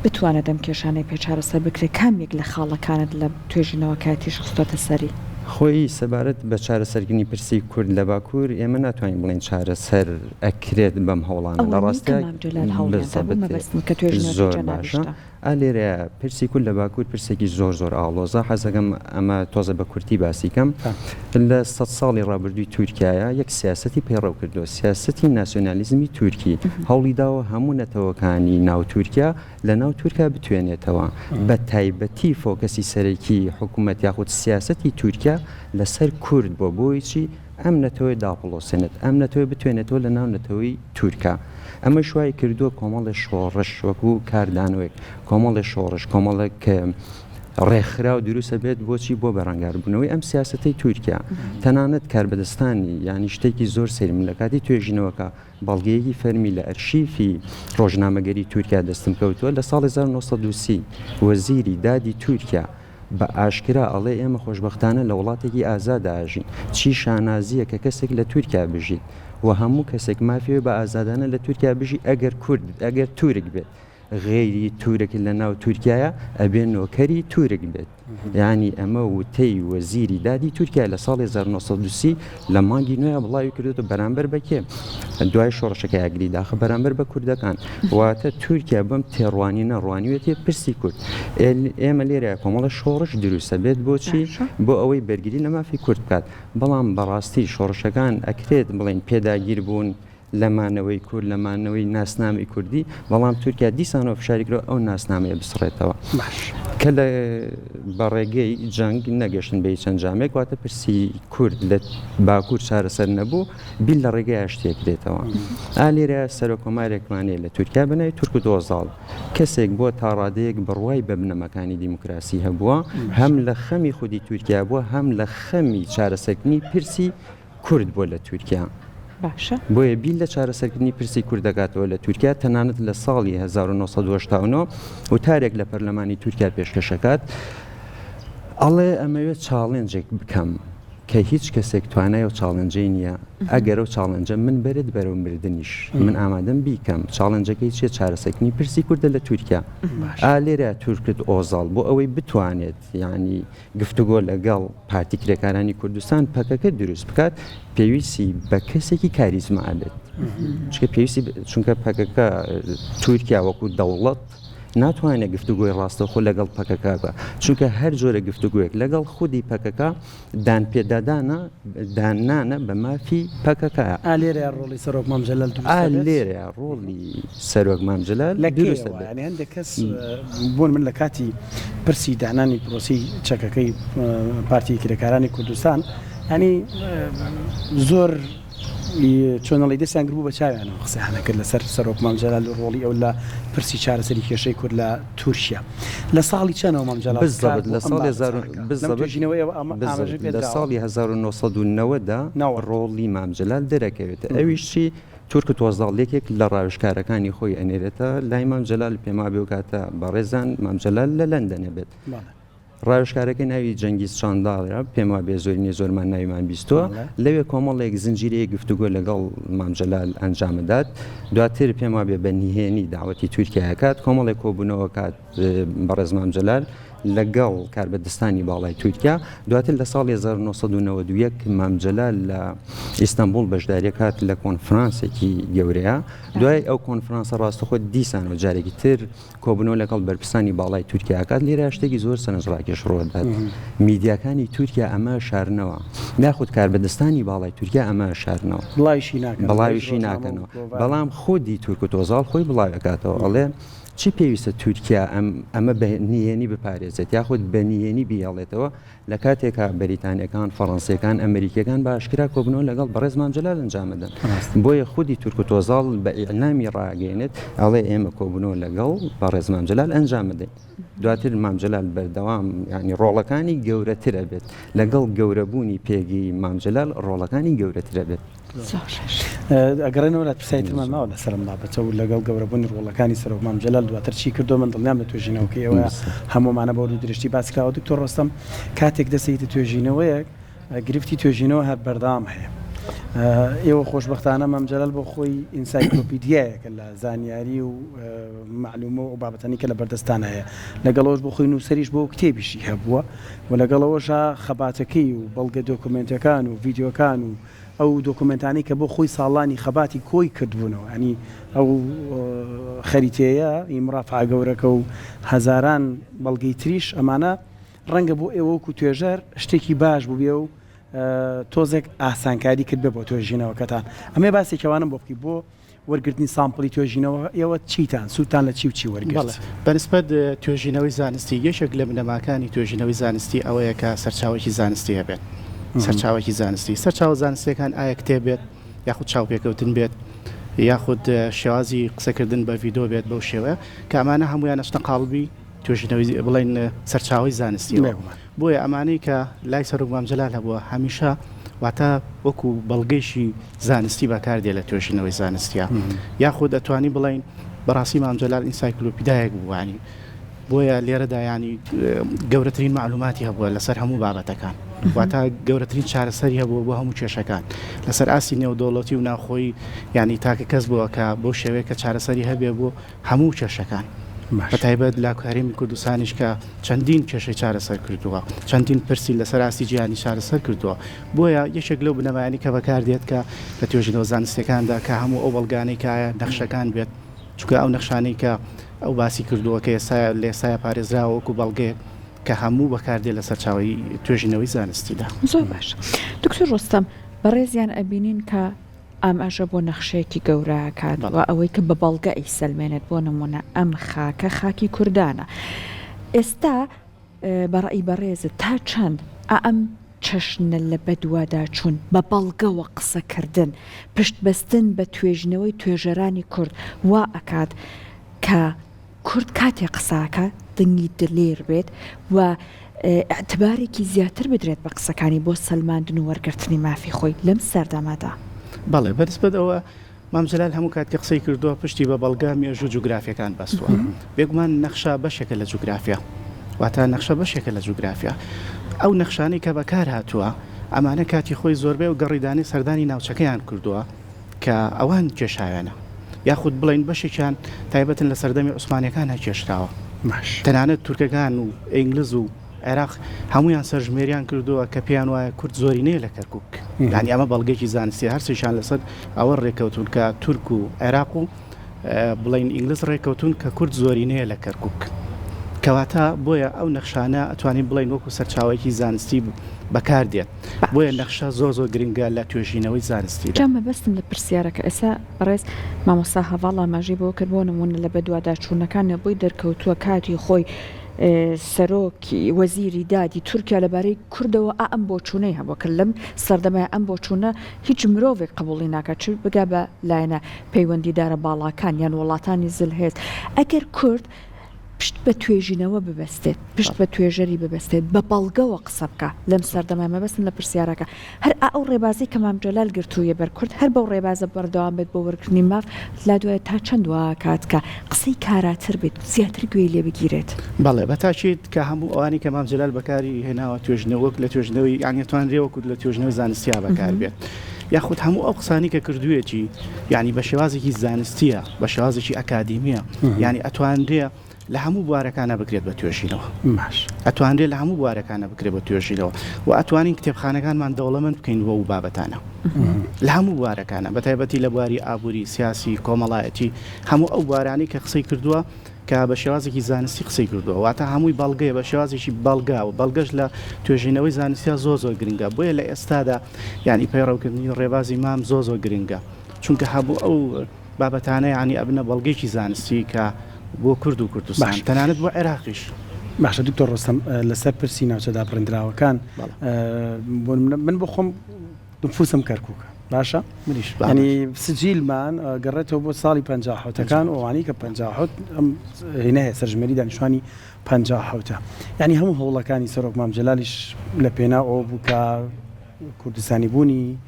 S2: بتوانێت دەم کێشانەی پێ چارەسەر بکرێت کامێک لە خاڵەکانت لە توێژینەوە کاتیش خستۆتە سەری.
S5: خۆی سەبارەت بە چارەسەرگرنی پرسی کورد لە باکوور ئێمە ناتوانین بڵێن چارەسەر ئەکرێت بەم هەوڵانە لە ڕاستە زۆر باشە. ئالێرە پرسی کورد لە باکوور پرسێکی زۆر زۆر ئاڵۆزە حەزەکەم ئەمە تۆزە بە کورتی باسیکەم لە 100 ساڵی ڕابردووی تورکایە یەک سیاسەتی پێڕەو کردو سیاسەتی ناسیۆنالیزمی تورکی هەوڵی داوە هەموو نەتەوەکانی ناو تورکیا لە ناو تورکیا بتوێنێتەوە بە تایبەتی فۆکەسی سەرەکی حکوومەت یاخود سیاسەتی تورکیا لەسەر کورد بۆ بۆی چی ئەم نەتەوەی داپڵۆسێنێت ئەم نەتەوەی بتوێنێتەوە لە ناو نەتەوەی تورکا. ئەمە شوای کردووە کۆمەڵی شۆڕش وەکو کاردانوێک کۆمەڵی شۆڕش کۆمەڵێک ڕێکخرا و دروستە بێت بۆچی بۆ بەڕەنگاربوونەوەی ئەم سیاسەتەی تورکیا تەنانەت کاربەدەستانی ینی شتێکی زۆر سێرم لە کاتی توێژینەوەکە بەڵگەیەکی فەرمی لە ئەرشیفی ڕۆژنامەگەری تورکیا دەستم کەوتووە لە ساڵی 1930 وەزیری دادی تورکیا بە ئاشکرا ئەڵێ ئێمە خۆشبەختانە لە وڵاتێکی ئازاد ئاژین چی شانازیە کە کەسێک لە تورکیا بژیت و هەموو کەسێک مافیێ بە ئازادانە لە تورکیا بژی ئەگەر کورد ئەگەر تورک بێت غێری تورک لە ناو تورکایە ئەبێ نۆکەری تورک بێت. یعنی ئەمە وتەی وەزیری دادی تورکیا لە ساڵی 1930 لە مانگی نوێە بڵاوی کردوتە بەرامبەر بەکێ دوای شۆڕشەکە ئاگری داخە بەرامبەر بە کوردەکان واتە تورکیا بەم تێڕوانی نەڕوانیوێتێ پرسی کورد. ئێمە لێرە کۆمەڵە شۆڕش دروستە بێت بۆچی بۆ ئەوەی بەرگری لە مافی کورد بکات بەڵام بەڕاستی شۆڕشەکان ئەکرێت بڵێن پێداگیر بوون لەمانەوەی کورد لەمانەوەی ناسنامی کوردی بەڵام تورکیا دیسانەوە فشاریکرەوە ئەو ناسنامەیە بسڕێتەوە کە لە بەڕێگەی جەنگ نەگەشتن بە چەند جامێک واتە پرسی کورد لە باکوور چارەسەر نەبوو بیل لە ڕێگەی ئاشتێکرێتەوە. ئالێرە سەرۆکۆمارێکمانەیە لە تورکیا بنای تورک و دۆزاڵ کەسێک بۆ تا ڕادەیەک بڕوای بە بنەمەکانی دیموکراسی هەبووە هەم لە خەمی خودی تورکیا بووە هەم لە خەمی چارەسەرکردنی پرسی کورد بۆ لە تورکیا. بۆیە بیل لە چارەسەرکردنی پرسی کورد دەکاتەوە لە تورکیا تەنانەت لە ساڵی 1989 وتارێک لە پەرلەمانی تورکیا پێشکەشەکات ئەڵێ ئەمەوێت چاڵێنجێک بکەم کە هیچ کەسێک توانای و چاڵنجەی نییە ئەگەر و چاڵنجە من بێت بەرەو مردنیش من ئامادەم بیکەم چاڵنجەکەی چیە چارەسەرکردنی پرسی کوردە لە تورکیا. ئالێرە تورکت ئۆزاڵ بۆ ئەوەی بتوانێت ینی گفتوگۆ لەگەڵ پارتی کرێکارانی کوردستان پەکەکە دروست بکات پێویستی بە کەسێکی کاریزما بێت پێویستی چونکە پەکەکە تورکیا وەکو دەوڵەت ناتوانێت گفتوگوی ڕاستەخۆ لەگەڵ پەکەکە بە چونکە هەر جۆرە گفتوگویەک لەگەڵ خودی پەکەکە دان پێدادانە دانانە بە مافی پەکەکە.
S3: ئالێرە ڕۆڵی سەرۆک مام جەلال
S5: لێرە ڕۆڵی سەرۆک مام جەلال دروستە
S3: هەندێک کەس بوون من لە کاتی پرسی دانانی پرۆسی چەکەکەی پارتی کرێکارانی کوردستان ینی زۆر چۆنەڵی دەستیان گربوو بە چاویانەوە قسەیانە کرد لەسەر سەرۆک مام جەلال و ڕۆڵی ئەو لە پرسی چارەسەری کێشەی کورد لە تورکیا لە ساڵی چەندەوە مام جەلال
S5: لە ساڵی 1990دا ڕۆڵی مام جەلال دەرەکەوێتە ئەویشی تورک تۆزاڵێکێک لە ڕاوێژکارەکانی خۆی ئەنێرێتە لای مام جەلال پێما بێ و کاتە بەڕێزان مام جەلال لە لەندەنە بێت ڕاوشکارەکە ناوی جەنگیز چانداڵە پێم وا بێ زۆرینێ زۆرمان ناویمان بیستووە لەوێ کۆمەڵێک زنجیرەیە گفتوگۆ لەگەڵ مام جەلال ئەنجامدات دواتر پێم وا بێ بە نیهێنی داوەتی تورکیا کات کۆمەڵێک کۆبوونەوە کات بەڕێز مام جەلال لەگەڵ کاربەدەستانی باڵای تورکیا دواتر لە ساڵی 1991 مام جەلال لە ئیستانبول بەشداری کات لە کۆنفرانسێکی گەورەیە دوای ئەو کۆنفرانسە ڕاستەخۆ دیسانەوە جارێکی تر کۆبوونەوە لەگەڵ بەرپرسانی باڵای تورکیا کات لێرە شتێکی زۆر سەرنجڕاکێش ڕۆدات میدیاکانی تورکیا ئەمە شارنەوە ناخود کاربەدەستانی باڵای تورکیا ئەمە شارنەوە بڵاویشی ناکەنەوە بەڵام خودی تورک و تۆزاڵ خۆی بڵاوەکاتەوە ئەڵێ چی پێویستە تورکیا ئەمە بە نیهێنی بپارێزێت یاخود بە نیهێنی بیاڵێتەوە لە کاتێکا بەریتانیەکان فەڕەنسیەکان ئەمریکیەکان باشکرا کۆبنەوە لەگەڵ بەڕێز مام جەلال ئەنجامدەن بۆیە خودی تورک و تۆزاڵ بە ئیعلامی ڕاگەێنێت ئەڵێ ئێمە کۆبنەوە لەگەڵ بەڕێز مام جەلال ئەنجامدەین دواتر مام جەلال بەردەوام ینی ڕۆڵەکانی گەورەترە بێت لەگەڵ گەورەبوونی پێگی مام جەلال ڕۆڵەکانی گەورەترە بێت
S3: ئەگەڕێنەوە لە پرسایتمان ماوە لە سەرم بابەتە و لەگەڵ گەورەبوونی ڕۆڵەکانی سەر مام جەلال دواتر چی کردو من دڵنیام لە توێژینەوەکە ئێوە هەمومانە بە وردی درشتی باسکراوە دکتۆر ڕۆستەم کاتێک دەسەیتە توێژینەوەیەک گرفتی توێژینەوە هەر بەردەوام هەیە ئێوە خۆشبەختانە مام جەلال بۆ خۆی ئینسایکلۆپیدیایەکە لە زانیاری و معلومە و بابەتانی کە لە بەردەستان هەیە لەگەڵەوەش بۆ خۆی نووسەریش بۆ کتێبیشی هەبووە و لەگەڵەوەشە خەباتەکەی و بەڵگە دۆکومنتەکان و ڤیددیۆکان و ئەو دۆکومنتانی کە بۆ خۆی ساڵانی خەباتی کۆی کردبوونەوە ئەنی ئەو خەریتەیە ئیمڕافع گەورەکە و هەزاران بەڵگەی تریش ئەمانە ڕەنگە بۆ ئێوەکو توێژەر شتێکی باش بوو بێ و تۆزێک ئاسانکاری کرد بێ بۆ توێژینەوەکەتان ئەمێ باسێکەوانم بۆ بکەی بۆ وەرگرتنی سامپڵی توێژینەوە ئێوە چیتان سووتان لە چی وەرگرت
S4: بەنسبەت توێژینەوەی زانستی یەکێک لە بنەماکانی توێژینەوەی زانستی ئەوەیە کە سەرچاوێکی زانستی هەبێت سەرچاوێکی زانستی سەرچاو زانستیەکان ئایا کتێب بێت یاخود چاوپێکەوتن بێت یاخود شێوازی قسەکردن بە ڤیدۆ بێت بەو شێوەیە کە ئەمانە هەمویان ئەشتە قاڵبی توێژینەوەی بڵێن سەرچاوی زانستی بۆیە ئەمانەی کە لای سەرۆک مام جەلال هەبووە هەمیشە واتە وەکو بەڵگەیشی زانستی بەکاردێت لە توێژینەوەی زانستیە یاخود دەتوانی بڵین بەڕاستی مام جەلال ئینسایکلۆپیدایەک بووانی بۆیە لێرەدا ینی گەورەترین معلوماتی هەبووە لەسەر هەموو بابەتەکان واتە گەورەترین چارەسەری هەبووە بۆ هەموو کێشەکان لەسەر ئاسی نێودەوڵەتی و ناوخۆی ینی تاکە کەس بووە کە بۆ شێوەیە کە چارەسەری هەبێ بۆ هەموو کێشەکان بەتایبەت لا هەرێمی کوردستانیش کە چەندین کێشەی چارەسەر کردووە چەندین پرسی لەسەر ئاستی جیهانی چارەسەر کردووە بۆیە یەکێک لەو بنەمایانی کە بەکاردێت کە لە توێژینەوە زانستیەکاندا کە هەموو ئەو بەڵگانەی کە نەخشەکان بێت چونکە ئەو نەخشانەی کە ئەو باسی کردووە کە لە ئێستا پارێزراوە وەکو بەڵگەیەک کە هەموو بەکاردێت لە سەرچاوی توێژینەوەی زانستیدا
S2: زۆر باش دکتۆر ڕۆستەم بەڕێزیان ئەبینین کە ئاماژە بۆ نەخشەیەکی گەورە کات و ئەوەی کە بە بەڵگە ئیسەلمێنێت بۆ نمونە ئەم خاکە خاکی کوردانە ئێستا بەڕئی بەڕێزت تا چەند ئەم چەشنە لە بەدوادا چوون بە بەڵگەوە قسەکردن پشت بەستن بە توێژنەوەی توێژەرانی کورد وا ئەکات کە کورد کاتێک قساکە دنگی دلێر بێت و ئەتبارێکی زیاتر بدرێت بە قسەکانی بۆ سەلماندن و وەرگرتنی مافی خۆی لەم سەردەمادا
S4: بەڵێ بەنسبەت ئەوە مام جەلال هەموو کاتی قسەی کردووە پشتی بە بەڵگە مێژوو جوگرافیەکان بەستووە بێگومان نەخشە بەشێکە لە جوگرافیا واتە نەخشە بەشێکە لە جوگرافیا ئەو نەخشانەی کە بەکار هاتووە ئەمانە کاتی خۆی زۆربەی و گەڕیدانی سەردانی ناوچەکەیان کردووە کە ئەوان کێشاوێنە یاخود بڵین بەشێکیان تایبەتن لە سەردەمی عوسمانیەکان هەکێشراوە تەنانەت تورکەکان و ئینگلیز و عێراق هەمویان سەرژمێریان کردووە کە پێیان وایە کورد زۆرینەیە لە کەرکووک یعنی ئەمە بەڵگەیەکی زانستی هەرسیشان لەسەر ئەوە ڕێکەوتون کە تورک و عێراق و بڵین ئینگلیز ڕێکەوتون کە کورد زۆرینەیە لە کەرکووک کەواتە بۆیە ئەو نەخشانە ئەتوانین بڵین وەکو سەرچاوێکی زانستی بەکاردێت بۆیە نەخشە زۆر گرنگە لە توێژینەوەی زانستی
S2: جامە بەستم لە پرسیارەکە ئێستا بەڕێز مامۆستا هەواڵ ئاماژەی بۆ کرد بۆ نمونە لە بەدوادا چوونەکان نەبووی دەرکەوتووە کاتی خۆی سەرۆکی وەزیری دادی تورکیا لەبارەی کوردەوە ئەم بۆ چوونەی هەبوو کە لەم سەردەمای ئەم بۆ چوونە هیچ مرۆڤێک قبوڵی ناکات چ بگا بە لایەنە پەیوەندیدارە باڵاکان یان وڵاتانی زلهێز ئەگەر کورد پشت بە توێژینەوە ببەستێت پشت بە توێژەری ببەستێت بە بەڵگەوە قسە بکە لەم سەردەمای مەبەستن لە پرسیارەکە هەر ئەو ڕێبازی کە مام جەلال گرتوویە بەرکورد هەر بەو ڕێبازە بەردەوام بێت بۆ وەرگرتنی ماف لا دوایە تا چەند وا کاتکە قسەی کاراتر بێت زیاتر گوێی لێ بگیرێت
S4: بەڵێ بەتاچیت کە هەموو ئەوانی کە مام جەلال بەکاری هێناوە توێژنەوەک لە توێژنەوەی یانێتوانرێوەکو لە توێژنەوەی زانستیا بەکار بێت یاخود هەموو ئەو قسانی کە کردوویەتی ینی بە شێوازێکی زانستیە بە شێوازێکی ئەکادیمیە ینی ئەتوانرێ لە هەموو بوارەکانە بکرێت بە توێژینەوە ئەتوانرێت لە هەموو بوارەکانە بکرێت بە توێژینەوە و ئەتوانین کتێبخانەکانمان دەوڵەمەند بکەین بۆ و بابەتانە لە هەموو بوارەکانە بەتایبەتی لە بواری ئابووری سیاسی کۆمەڵایەتی هەموو ئەو بوارانی کە قسەی کردووە کە بە شێوازێکی زانستی قسەی کردووە واتە هەمووی بەڵگەیە بە شێوازێکی بەڵگا و بەڵگەش لە توێژینەوەی زانستیا زۆر گرنگە بۆیە لە ئێستادا ینی پەیڕەوکردنی ڕێبازی مام زۆر گرنگە چونکە هەبوو ئەو بابەتانە ینی ئەبنە بەڵگەیەکی زانستی کە بۆ کورد و کوردستان تەنانەت بۆ عێراقیش
S3: باشە دکتۆر ڕۆستەم لەسەر پرسی ناوچەدا بڕندراوەکان من بۆ خۆم نفوسم کەرکووکە باشە ینی سجیلمان گەڕێتەوە بۆ ساڵی 50 ئەوانی کە 50 هێنەیە سەرژمێری دانیشتوانی 50 ینی هەموو هەوڵەکانی سەرۆک مام جەلالیش لە پێنا ئەو بوو کە کوردستانی بوونی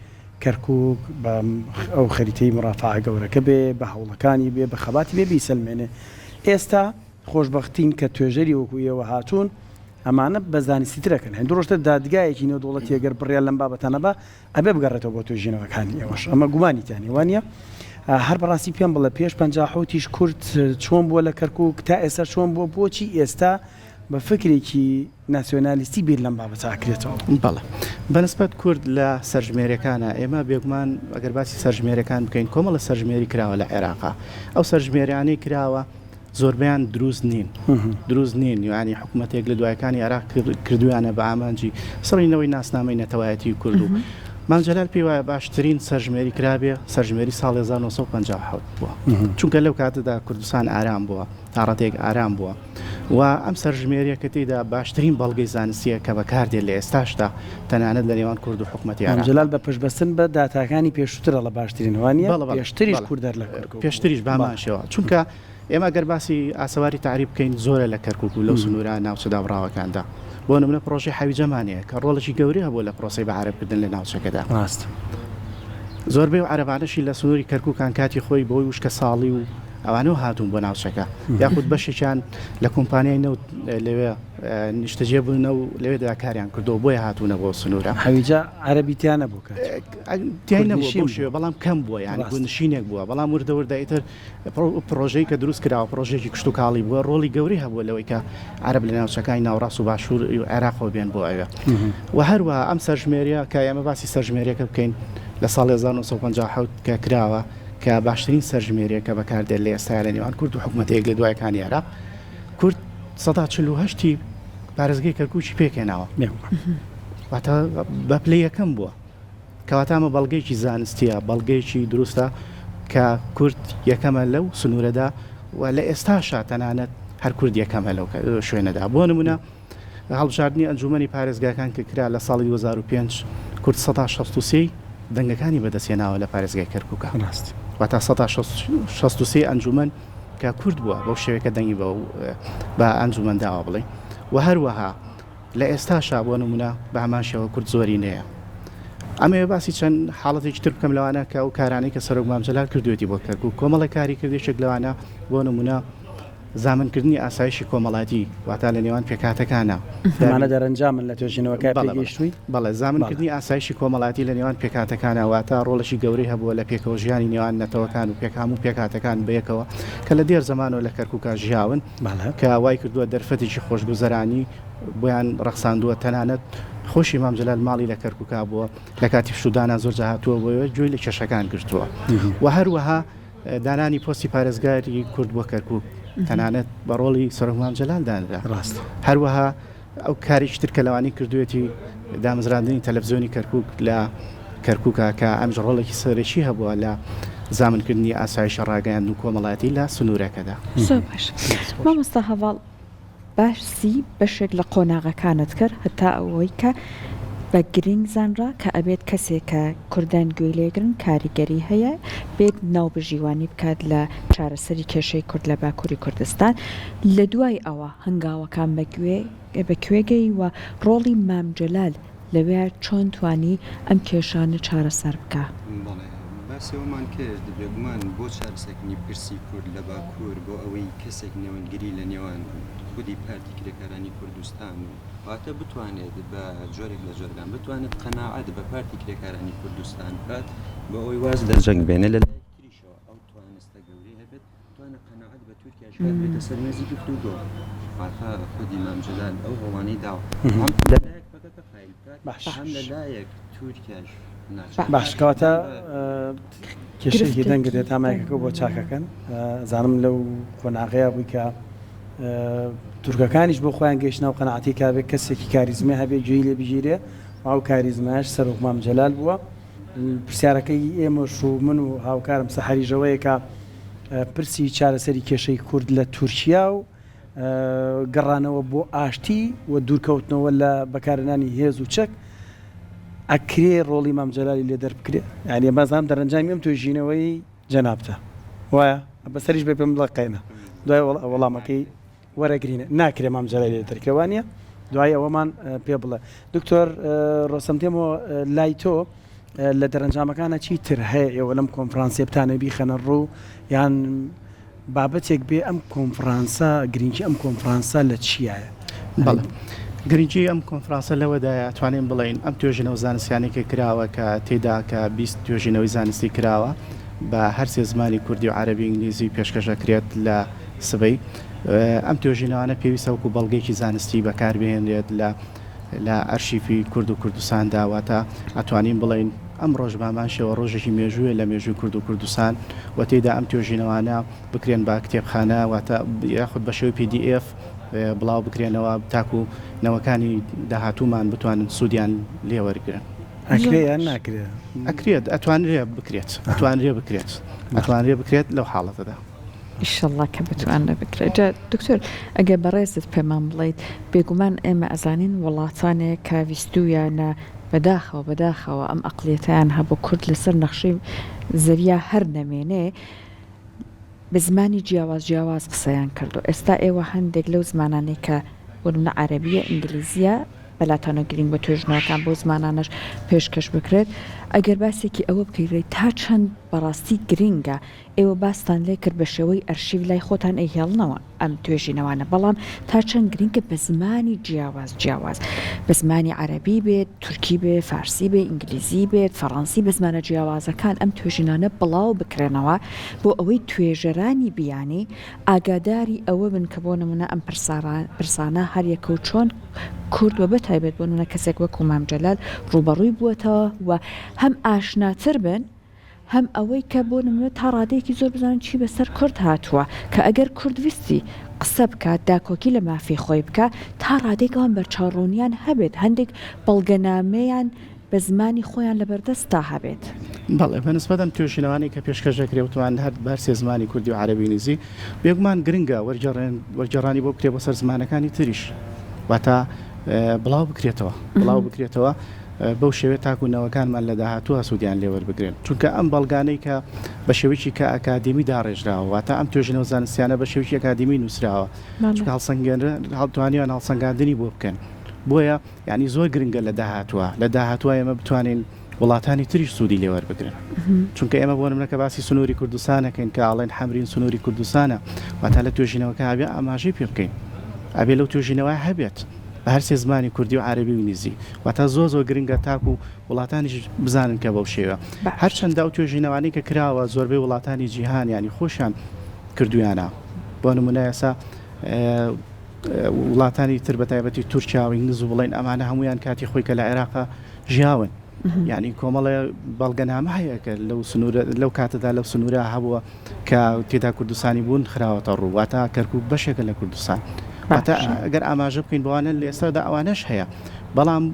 S3: کەرکووک بە ئەو خەریتەی مرافعە گەورەکە بێ بە هەوڵەکانی بێ بە خەباتی بێ بیسەلمێنێ ئێستا خۆشبەختین کە توێژەری وەکویەوە هاتوون ئەمانە بە زانستی ترەکەن هەندوو ڕۆژتە دادگایەکی نێودوڵەتی ئەگەر بڕیان لەم بابەتانە بە ئەبێ بگەڕێتەوە بۆ توێژینەوەکانی ئێوەش ئەمە گومانیتانی وانە هەر بەڕاستی پێم بڵێ پێش 50 کورد چۆن بووە لە کەرکووک تا ئێستا چۆن بووە بۆچی ئێستا بە فکرێکی ناسیۆنالیستی بیر لەم بابەت ئاکرێتەوە
S4: بەڵێ بەنسبەت کورد لە سەرژمێریەکانە ئێمە بێگومان ئەگەر باسی سەرژمێریەکان بکەین کۆمەڵە سەرژمێری کراوە لە عێراقا ئەو سەرژمێریانەی کراوە زۆربیان دروست نین یعنی حکوومەتێک لە دوایەکانی عێراق کردویانە بە ئامانجی سڕینەوەی ناسنامەی نەتەوایەتی کورد و مام جەلال پێی وایە باشترین سەرژمێری کرابێ سەرژمێری ساڵی 1950 بووە چونکە لەو کاتەدا کوردستان ئارام بووە تاڕەتێک ئارام بووە و ئەم سەرژمێریە کە تێدا باشترین بەڵگەی زانستیە کە بەکاردێت لە ئێستاشدا تەنانەت لە نێوان کورد و حکوومەتی عێراق
S3: جەلال بە پشتبەستن بە داتاکانی پێشووترە لە باشترینوانیە پێشتریش کوردەر لە
S4: پێشتریش باماشەوە چونکە ئێمە گەر باسی ئاسەواری تعریب بکەین زۆرە لە کەرکووک و لەو سنوورە ناوچەدا بڕاوەکاندا بۆ نمونە پرۆژەی حەویجەمانەیە کە ڕۆڵێکی گەورەیە بووە لە پرۆسەی بەعارەبکردن لە ناوچەکەدا
S3: ڕاست
S4: زۆربەی و عەرەبانەشی لە سنووری کەرکووکان کاتی خۆی بۆی وشکە ساڵی و ئەوانەوە هاتوون بۆ ناوچەکە یاخود بەشێکیان لە کۆمپانیای نەوت لەوێ نیشتەجێ بوونە و لەوێدا کاریان کردەوە بۆیە هاتوونە بۆ سنوورە
S3: حەویجە عەرەبیتیانە بوو
S4: نەبووە بەڵام کەم بووە یعنی بوونشینێک بووە بەڵام وردەوردایتر پرۆژەی کە دروست کراوە پرۆژێکی کشت و کاڵی بووە ڕۆڵی گەوری هەبووە لەوەی کە عەرەب لە ناوچەکانی ناوڕاست و باشوور عێراقەوە بێن بۆ ئەوێ و هەروە ئەم سەرژمێریە کە ئێمە باسی سەرژمێریەکە بکەین لە ساڵی 1950 کە کراوە کە باشترین سەرژمێریە کە بەکاردێت لە ئێستا لە نێوان کورد و حکوومەتێک لە دوایەکانی عێراق کورد 1940 پارێزگای کەرکووکی پێکێناوە واتە بە پلەی یەکەم بووە کەواتامە بەڵگەیەکی زانستیە بەڵگەیەکی دروستە کە کورد یەکەمە لەو سنوورەدا و لە ئێستاشا تەنانەت هەر کورد یەکەمە لەو شوێنەدا بۆ نمونە هەڵبژاردننی ئەنجومەنی پارێزگاکان کە کرا لە ساڵی 2005 کورد 1963 دەنگەکانی بەدەستێناوە لە پارێزگای کەرکووکە واتە 1963 ئەنجومەن کە کورد بووە بەو شێوەیەکە دەنگی بە ئەنجومەنداوە بڵێ و هەروەها لە ئێستاشا بۆ نمونە بە هەماشەوە کورد زۆری نەیە ئەمێ باسی چەند حاڵەتێکی تر بکەم لەوانە کە ئەو کارانەی کە سەرۆک مام جەلال کردوێتی بۆ کەرکووک کۆمەڵە کاری کردێشێک لەوانە بۆ نمونە زامنکردنی ئاسایشی کۆمەڵاتی واتە لە نێوان پێکاتەکانە
S3: دەمانە دەرەنجامن لە توێژینەوەکە پێگەیشتووی
S4: بەڵێ زامنکردنی ئاسایشی کۆمەڵاتی لە نێوان پێکاتەکانە واتە ڕۆڵەشی گەورەی هەبووە لە پێکەوە ژیانی نێوان نەتەوەکان و هەموو پێکاتەکان بەیەکەوە کە لە دێر زمانەوە لە کەرکووکە ژیاون کە وای کردووە دەرفەتێکی خۆشگوزەرانی بۆیان ڕەخساندووە تەنانەت خۆشی مام جەلال ماڵی لە کەرکووکا بووە لە کاتی شودانە زۆر جاهاتووە بۆیە گوێی لە کێشەکان گرتووە و هەروەها دانانی پۆستی پارێزگاری کورد بۆ کەرکووک تەنانەت بە ڕۆڵی سەرۆک مام جەلال دانرا
S3: ڕاست
S4: هەروەها ئەو کاریشتر کە لەوانی کردوێتی دامەزراندنی تەلەڤیزیۆنی کەرکووک لە کەرکووکە کە ئەمژ ڕۆڵێکی سەرەکی هەبووە لە زامنکردنی ئاسایشە ڕاگەیاندن و کۆمەڵاتی لە سنوورەکەدا
S2: مامۆستا هەواڵ باسی بەشێک لە قۆناغەکانت کرد هەتا ئەوەی کە بە گرنگ زانرا کە ئەبێت کەسێک کە کوردان گوێ لێگرن کاریگەری هەیە بێت ناوبژیوانی بکات لە چارەسەری کێشەی کورد لە باکووری کوردستان لە دوای ئەوە هەنگاوەکان بەکوێگەی و ڕۆڵی مامجلال لەوێ چۆن توانی ئەم کێشانە چارەسەر بکە.
S5: باسەوەمان کرد بێگومان بۆ چارەسەرکردنی پرسی کورد لە باکوور بۆ ئەوەی کەسێک نێوەندگری لە نێوان خودی پارتی کرێکارانی کوردستان و واتە بتوانێت بە جۆرێک لە جۆرگان بتوانێت قەناعەت بە پارتی کرێکارانی کوردستان بکات بە ئەوەی واز لە جەنگ بێنە لە لای تریشەوە ئەو توانستە گەورەی هەبێت توانە قەناعەت بە تورکیاش بێتە سەر مێزی گفتوگۆ واتە خودی مامجلال ئەو هەوانەی داوە لە لایەک فەقەتە قایل بکات هەم لە لایەک تورکیاش
S3: باش کەواتە کێشەیەکی دەنگت تامایەکە بۆ چاکەکەن زانم لەو قۆناغەیە بووی کە تورکەکانیش بۆ خۆیان گەیشتنەوە قەناعەتی کابێت کەسێکی کاریزمی هەبێت گوێی لێ بگیرێ ئەو کاریزمایش سەرۆک مامجلال بووە پرسیارەکەی ئێمەش و من و هاوکارم سەحەریژەوەیە کە پرسی چارەسەری کێشەی کورد لە تورکیا و گەڕانەوە بۆ ئاشتی و دوورکەوتنەوە لە بەکارهێنانی هێز و چەک ئەکرێ ڕۆڵی مامجلالی لێ دەربکرێ یعنی بازام دەرەنجامی ئەم توێژینەوەی جەنابتە وایە بەسەریش بێ پێم بڵێ قەینە دوای وەڵامەکەی وەرەگرینە ناکرێ مامجلالی لێ دەرکەوانیە دوای ئەوەمان پێ بڵێ دکتۆر ڕۆستەمتێمەوە لای تۆ لە دەرەنجامەکانە چی تر هەیە ئێوە لەم کۆنفرانسیە بتانە بیخەنە ڕوو یان بابەتێک بێ ئەم کۆنفرانسە گرنگی ئەم کۆنفرانسە لە چیایە؟
S4: بەڵێ گرنگی ئەم کۆنفرانسە لەوەدایە توانین بڵین ئەم توێژینەوە زانستیانێکی کراوە کە تێدا کە 20 توێژینەوەی زانستی کراوە بە هەرسێ زمانی کوردی و عەرەبی ئینگلیزی پێشکەشەکرێت لە سبەی ئەم توێژینەوانە پێویستە وەکو بەڵگەیەکی زانستی بەکاربهێنرێت لە ئەرشیفی کورد و کوردستان داواتە ئەتوانین بڵین ئەم ڕۆژبامان شێوە ڕۆژێکی مێژوویە لە مێژووی کورد و کوردستان و تێدا ئەم توێژینەوانە بکرێن بە کتێبخانە واتە یاخود بە شێوەی PDF بڵاو بکرێنەوە تاکو نەوەکانی داهاتوومان بتوانن سوودیان لێوەرگرن
S3: ئەکرێ یان ناکرێت
S4: ئەکرێت ئەتوانرێ بکرێت ئەتوانرێ بکرێت لەو حاڵەتەدا
S2: ئیشەڵڵا کە بتوانە بکرێت دکتۆر ئەگە بەڕێزت پێمان بڵیت بێگومان ئێمە ئەزانین وڵاتانێک کە ویستویانە بەداخەوە ئەم ئەقلیەتیان هەبوو کورد لەسەر نەخشەی زەویا هەر نەمێنێ بە زمانی جیاواز قسەیان کردو ئێستا ئێوە هەندێک لەو زمانانەی کە وەرنە عەرەبیە ئینگلیزیە بەلاتانە گرنگ بە توێژنەوەکان بۆ زمانانەش پێشکەش بکرێت ئەگەر باسێکی ئەوە بکەیت تا چەند بەڕاستی گرنگە ئێوە باستان لێ کرد بە شێوەی ئەرشیو لای خۆتان ئەیهێڵنەوە ئەم توێژینەوانە بەڵام تا چەند گرنگە بە زمانی جیاواز بە زمانی عەرەبی بێت تورکی بێت فارسی بێت ئینگلیزی بێت فەڕەنسی بە زمانە جیاوازەکان ئەم توێژینانە بڵاو بکرێنەوە بۆ ئەوەی توێژەرانی بیانی ئاگاداری ئەوە بن کە بۆ نمونە ئەم پرسانە هەریەکە و چۆن کورد وە بەتایبێت بۆ نمونە کەسێک وەکو مامجلال ڕوبەڕووی بووەتەوە و هەم ئاشناتر بن هەم ئەوەی کە بۆ نمونە تا ڕادەیەکی زۆر بزانن چی بەسەر کورد هاتووە کە ئەگەر کورد ویستی قسە بکات داکۆکی لە مافی خۆی بکە تا ڕادێکەوەم بەرچاڕوونیان هەبێت هەندێک بەڵگەنامەیان بە زمانی خۆیان لەبەردەستا هەبێت
S4: بەڵێ بەنسبەتەم توێژینەوانی کە پێشکەشەکرێتوان هەر بەرسێ زمانی کوردی و عەرەبی نزی بێگومان گرنگە وەرجێڕانی بۆ بکرێت بۆ سەر زمانەکانی تریش واتە بڵاو بکرێتەوە بەو شێوێت تاکوونەوەکانمان لە داهاتووە سوودیان لێوەربگرێن چونکە ئەم بەڵگانەی کە بە شێوەیەکی کە ئەکادمی داڕێژراوە واتە ئەم توێژنەوە زانستیانە بە شێوەیەکی ئەکادمی نووسراوە چونکە هەڵتوانیان هەڵسەنگاندنی بۆ بکەن بۆیە یعنی زۆر گرنگە لە داهاتوە ئێمە بتوانین وڵاتانی تریش سوودی لێوەربگرن چونکە ئێمە بۆ نمونە کە باسی سنووری کوردستانەکەین کە ئاڵێن حەمرین سنووری کوردستانە واتە لە توێژینەوەکە هەبێ ئاماژەی پێ بکەین ئەبێ لەو توێژینەوە هەبێت بە هەرسێ زمانی کوردی و عەرەبی و نزی واتە زۆر گرنگە تاکو وڵاتانیش بزانن کە بەو شێوە هەرچەندە ئەو توێژینەوانەی کە کراوە زۆربەی وڵاتانی جیهان ینی خۆشیان کردویانە بۆ نمونە ئێستا وڵاتانی تر بەتایبەتی تورکیا و ئینگلیز و بڵێن ئەمانە هەمویان کاتی خۆی کە لە عێراقا ژیاون یعنی کۆمەڵێ بەڵگەنامە هەیە کە لەو کاتەدا لەو سنوورە هەبووە کە تێدا کوردستانی بوون خراوەتە ڕوو واتە کەرکووک بەشێکە لە کوردستان واتە ئەگەر ئاماژە بکەین بۆوانە لە ئێستادا ئەوانەش هەیە بەڵام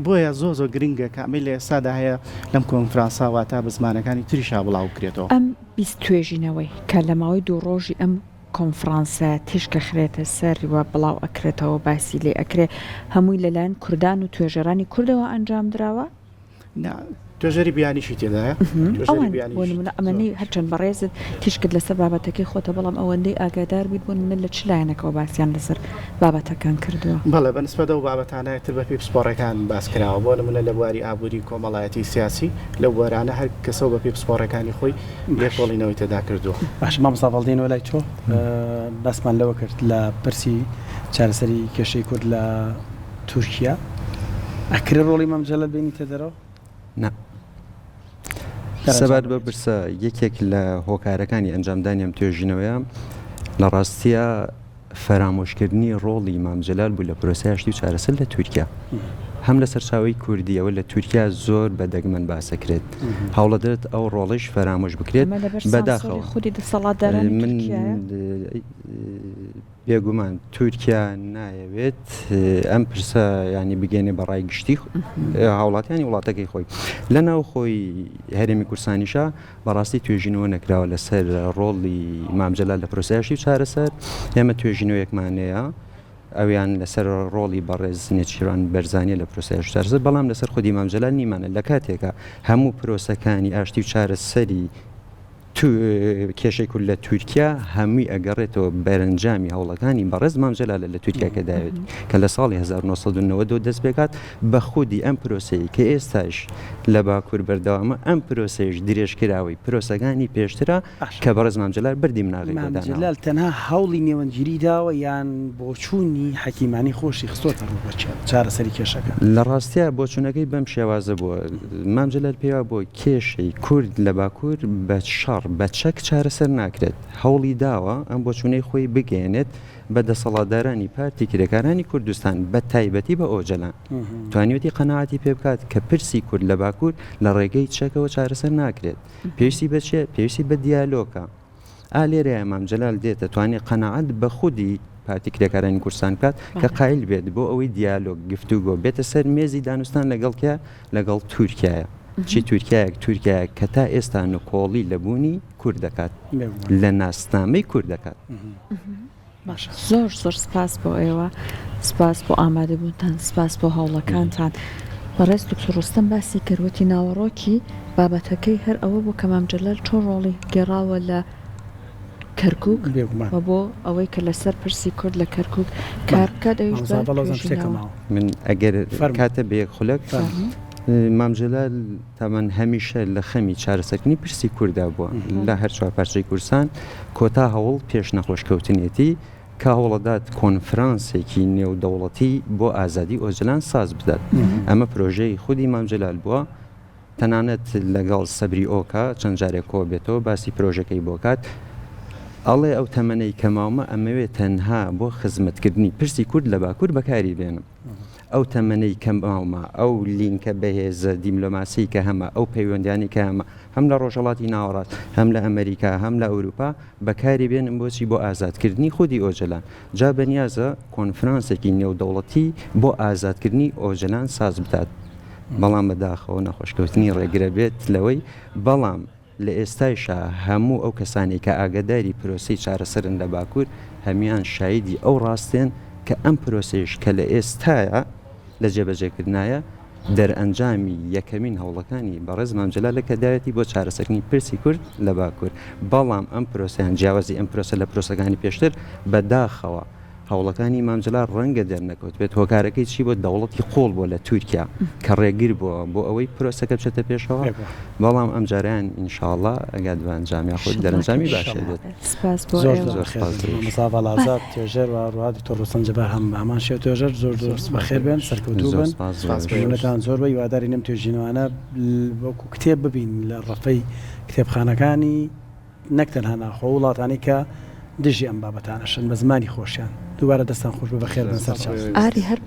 S4: بۆیە زۆر گرنگە کە ئەمەی لە ئێستادا هەیە لەم کۆنفرانسا واتە بە زمانەکانی تریشا بڵاو بکرێتەوە
S2: ئەم 20 توێژینەوەی کە لە ماوەی دوو ڕۆژی ئەم کۆنفرانسە تیشکە خرێتە سەر و بڵاو ئەکرێتەوە باسی لێ ئەکرێ هەمووی لەلایەن کوردان و توێژەرانی کوردەوە ئەنجام درراوە
S4: توێژەری بیانیشی تێدایە
S2: بۆ نمونە ئەمەنەی هەرچەند بەڕێزت تیشکت لەسەر بابەتەکەی خۆتە بەڵام ئەوەندەی ئاگادار بیت بوون من لە چ لایەنەکەەوە باسییان لەسەر بابەتەکان کردووە
S4: بەڵێ بەنسبەتە و بابەتانایەتر بە پێی پسپۆڕەکان باسکراوە بۆ نمونە لە بواری ئابووری کۆمەڵایەتی سیاسی لە وەرانە هەر کەسە بە پێی پسپۆڕەکانی خۆی لێکۆڵینەوەی تێدا کردووە
S3: باش مامۆستا بەڵدێنەوە لای تۆ باسمان لەوە کرد لە پرسی چارەسەری کێشەی کورد لە تورکیا ئەکرێ ڕۆڵی مام جەلەل بینیتە دەرەوە
S5: سەبات بە برسە یەکێک لە هۆکارەکانی ئەنجامدانی ئەم توێژینەوەیە لە ڕاستیە فەرامۆشکردنی ڕۆڵی مام جەلال بوو لە پرۆسەیەشتی و چارەسەر لە تورکیا هەم لە سەرچاوی کوردیەوە لە تورکیا زۆر بەدەگمەن باسەکرێت هەوڵە دەرێت ئەو ڕۆڵیش فەرامۆش بکرێت بەداخەوە من بێگومان تورکیا نایەوێت ئەم پرسە ینی بگەێنێ بەڕای گشتی هاوڵاتیانی وڵاتەکەی خۆی لە ناو خۆی هەرێمی کورسانیشە بەڕاستی توێژینەوە نەکراوە لەسەر ڕۆڵی مام جەلال لە پرۆسەیەشتی و چارەسەر ئێمە توێژینەوەیەکمانەیە ئەویان لەسەر ڕۆڵی بەڕێز نێچیران بەرزانیە لە پرۆسەیەشتی و چارەسەر بەڵام لەسەر خودی مام جەلال نیمانە لە کاتێکە هەموو پرۆسەکانی ئاشتی و چارەسەری کێشەی کورد لە تورکیا هەمووی ئەگەڕێتەوە بەرەنجامی هەوڵەکانی بەڕێز مام جەلال لە تورکیا کە داوێت کە لە ساڵی 1992 دەست پێکات بە خودی ئەم پرۆسەیە کە ئێستاش لە باکوور بەردەوامە ئەم پرۆسەیەش درێژکراوی پرۆسەکانی پێشترە کە بەڕێز مام جەلال بەردی مناڵی
S3: جەلال تەنها هەوڵی نێوەنگیری داوە یان بۆچوونی حەکیمانی خۆشی خستۆتە ڕوو چارەسەری کێشەکە
S5: لە ڕاستیە بۆچوونەکەی بەم شێوازە بووە مام جەلال پێیان بۆ کێشەی کورد لە باکوور بە شەڕ بە چەک چارەسەر ناکرێت هەوڵی داوە ئەم بۆچوونەی خۆی بگەێنێت بە دەسەڵاتدارانی پارتی کرێکارانی کوردستان بە تایبەتی بە ئۆجەلان توانیوەتی قەناعەتی پێ بکات کە پرسی کورد لە باکوور لە ڕێگەی چەکەوە چارەسەر ناکرێت پێویستی بە چێ پێویستی بە دیالۆکە لێرەیە مام جەلال دێتە توانێت قەناعەت بە خودی پارتی کرێکارانی کوردستان بکات کە قایل بێت بۆ ئەوەی دیالۆگ گفتوگۆ بێتە سەر مێزی دانوستان لەگەڵ تورکایە چی تورکایە کە تا ئێستا نکۆڵی لەبوونی کورد دەکات لە ناسنامەی کورد دەکات
S2: زۆر سپاس بۆ ئێوە سپاس بۆ ئامادەبوونتان سپاس بۆ هەوڵەکانتان بەڕێز دکتۆر ڕۆستەم باسی کردوەتی ناوەڕۆکی بابەتەکەی هەر ئەوە بۆ کە مام جەلال چۆن ڕۆڵی گێڕاوە لە کەرکووک بۆ ئەوەی کە لەسەر پرسی کورد لە کەرکووک کار بکات
S5: من ئەگەر کاتە بەیەک خولەک مام جەلال تامان هەمیشە لە خەمی چارەسەرکردنی پرسی کووردا بووە لە هەر چوار پارچەی کوردستان کۆتا هەوڵ پێش نەخۆشکەوتنێتی کە هەوڵەدات کۆنفرانسێکی نێودەوڵەتی بۆ ئازادی ئۆجلان ساز بدات ئەمە پرۆژەی خودی مام جەلال بووە تەنانەت لەگەڵ سەبری ئۆکە چەند جارێک کۆ بێتەوە باسی پرۆژەکەی بۆکات ئەڵێ ئەو تەمەنەی کەماومە ئەمەوێت تەنها بۆ خزمەتکردنی پرسی کورد لە باکوور بەکاری بێنم ئەو تەمەنەی کەماومە ئەو لینکە بەهێزە دیملۆماسی کە هەمە ئەو پەیوەندیانی کە هەمە هەم لە ڕۆژهەڵاتی ناوەڕاست هەم لە ئەمریکا هەم لە ئەوروپا بەکاری بێنم بۆچی بۆ ئازادکردنی خودی ئۆجلان جا بەنیازە کۆنفرانسێکی نێودەوڵەتی بۆ ئازادکردنی ئۆجلان ساز بدات بەڵام بەداخەوە نەخۆشکەوتنی ڕێگرە بێت لەوەی بەڵام لە ئێستایشە هەموو ئەو کەسانی کە ئاگاداری پرۆسی چارەسەرن لە باکوور هەمیان شایدی ئەو ڕاستێن کە ئەم پرۆسەیەش کە لە ئێستایە لە جێبەجێکردنایە دەرئەنجامی یەکەمین هەوڵەکانی بەڕێز مام جەلال کە داوێتی بۆ چارەسەرکردنی پرسی کورد لە باکوور بەڵام ئەم پرۆسەیان جیاوازی ئەم پرۆسە لە پرۆسەکانی پێشتر بەداخەوە هەوڵەکانی مام جەلال ڕەنگە دەرنەکەوت بێت هۆکارەکەی چی بۆ دەوڵەتی قۆڵ بۆ لە تورکیا کە ڕێگیر بووە بۆ ئەوەی پرۆسەکە بچێتە پێشەوە بەڵام ئەم جاریان ئینشاءڵڵا ئەگات بە ئەنجامی خۆی دەرەنجامی باشێت بێت
S3: مساڤڵازات توێژەر و ڕوادی تۆ ڕۆستەم جەبار هەم هەمان شێو توێژەر زۆر بەخێر بێن سەرکەوتوو بن شوونەکان زۆر بە هیواداری نەم توێژینەوانە وەکو کتێب ببین لە ڕەفەی کتێبخانەکانی نەک تەنها ناخۆ وڵاتانی کە دژی ئەم بابەتانەشن بە زمانی خۆشیان دووبارە دەستان خۆش بە بەخێر بن سەرچاو
S2: ئاری هەر